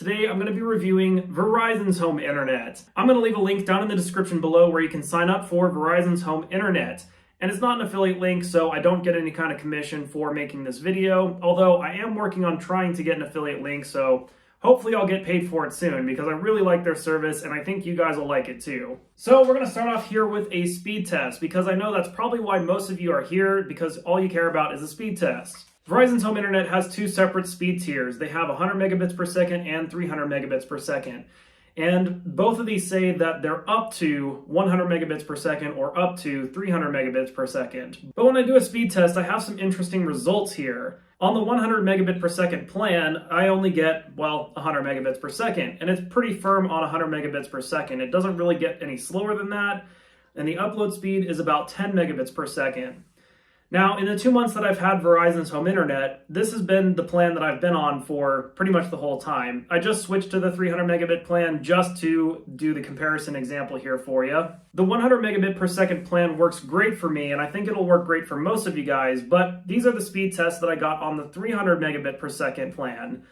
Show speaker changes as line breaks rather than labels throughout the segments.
Today I'm going to be reviewing Verizon's home internet. I'm going to leave a link down in the description below where you can sign up for Verizon's home internet. And it's not an affiliate link, so I don't get any kind of commission for making this video, although I am working on trying to get an affiliate link, so hopefully I'll get paid for it soon because I really like their service and I think you guys will like it too. So we're going to start off here with a speed test because I know that's probably why most of you are here, because all you care about is a speed test. Verizon's home internet has two separate speed tiers. They have 100 megabits per second and 300 megabits per second. And both of these say that they're up to 100 megabits per second or up to 300 megabits per second. But when I do a speed test, I have some interesting results here. On the 100 megabit per second plan, I only get, 100 megabits per second. And it's pretty firm on 100 megabits per second. It doesn't really get any slower than that. And the upload speed is about 10 megabits per second. Now, in the 2 months that I've had Verizon's home internet, this has been the plan that I've been on for pretty much the whole time. I just switched to the 300 megabit plan just to do the comparison example here for you. The 100 megabit per second plan works great for me, and I think it'll work great for most of you guys, but these are the speed tests that I got on the 300 megabit per second plan.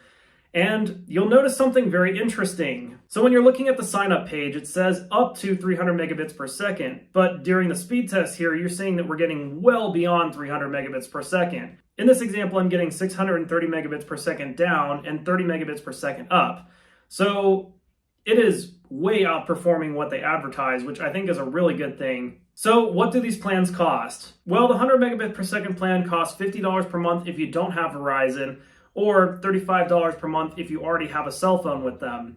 And you'll notice something very interesting. So when you're looking at the sign up page, it says up to 300 megabits per second. But during the speed test here, you're seeing that we're getting well beyond 300 megabits per second. In this example, I'm getting 630 megabits per second down and 30 megabits per second up. So it is way outperforming what they advertise, which I think is a really good thing. So what do these plans cost? Well, the 100 megabit per second plan costs $50 per month if you don't have Verizon, or $35 per month if you already have a cell phone with them.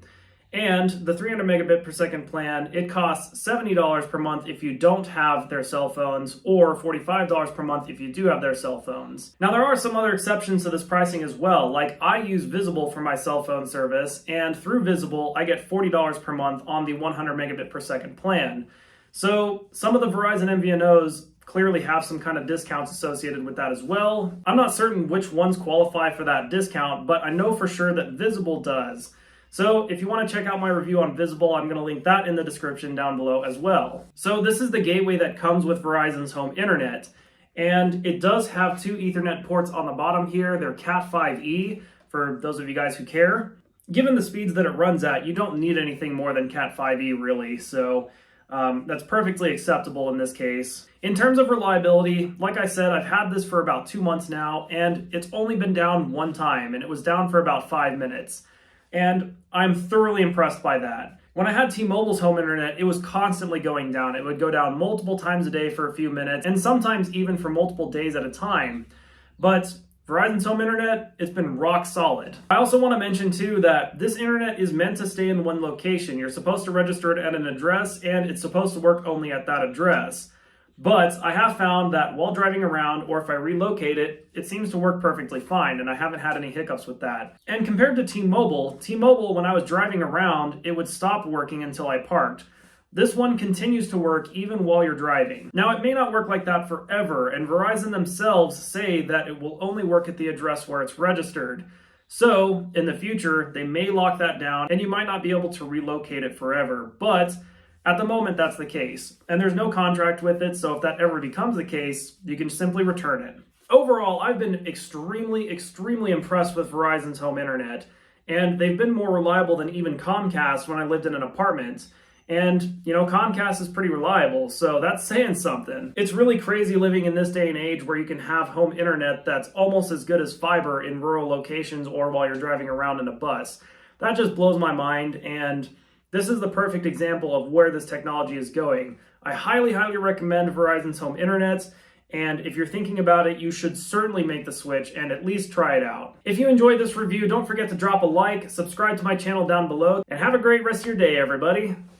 And the 300 megabit per second plan, it costs $70 per month if you don't have their cell phones, or $45 per month if you do have their cell phones. Now, there are some other exceptions to this pricing as well. Like, I use Visible for my cell phone service, and through Visible, I get $40 per month on the 100 megabit per second plan. So some of the Verizon MVNOs clearly have some kind of discounts associated with that as well. I'm not certain which ones qualify for that discount, but I know for sure that Visible does. So if you want to check out my review on Visible, I'm going to link that in the description down below as well. So this is the gateway that comes with Verizon's home internet. And it does have two Ethernet ports on the bottom here. They're Cat 5e for those of you guys who care. Given the speeds that it runs at, you don't need anything more than Cat 5e really. So that's perfectly acceptable in this case. In terms of reliability, like I said, I've had this for about 2 months now, and it's only been down one time, and it was down for about 5 minutes. And I'm thoroughly impressed by that. When I had T-Mobile's home internet, it was constantly going down. It would go down multiple times a day for a few minutes, and sometimes even for multiple days at a time. But Verizon's home internet, it's been rock solid. I also want to mention too that this internet is meant to stay in one location. You're supposed to register it at an address, and it's supposed to work only at that address. But I have found that while driving around, or if I relocate it, it seems to work perfectly fine, and I haven't had any hiccups with that. And compared to T-Mobile, when I was driving around, it would stop working until I parked. This one continues to work even while you're driving. Now, it may not work like that forever, and Verizon themselves say that it will only work at the address where it's registered. So, in the future, they may lock that down, and you might not be able to relocate it forever. But at the moment, that's the case. And there's no contract with it, so if that ever becomes the case, you can simply return it. Overall, I've been extremely impressed with Verizon's home internet, and they've been more reliable than even Comcast when I lived in an apartment. And, Comcast is pretty reliable, so that's saying something. It's really crazy living in this day and age where you can have home internet that's almost as good as fiber in rural locations or while you're driving around in a bus. That just blows my mind, and this is the perfect example of where this technology is going. I highly recommend Verizon's home internet, and if you're thinking about it, you should certainly make the switch and at least try it out. If you enjoyed this review, don't forget to drop a like, subscribe to my channel down below, and have a great rest of your day, everybody.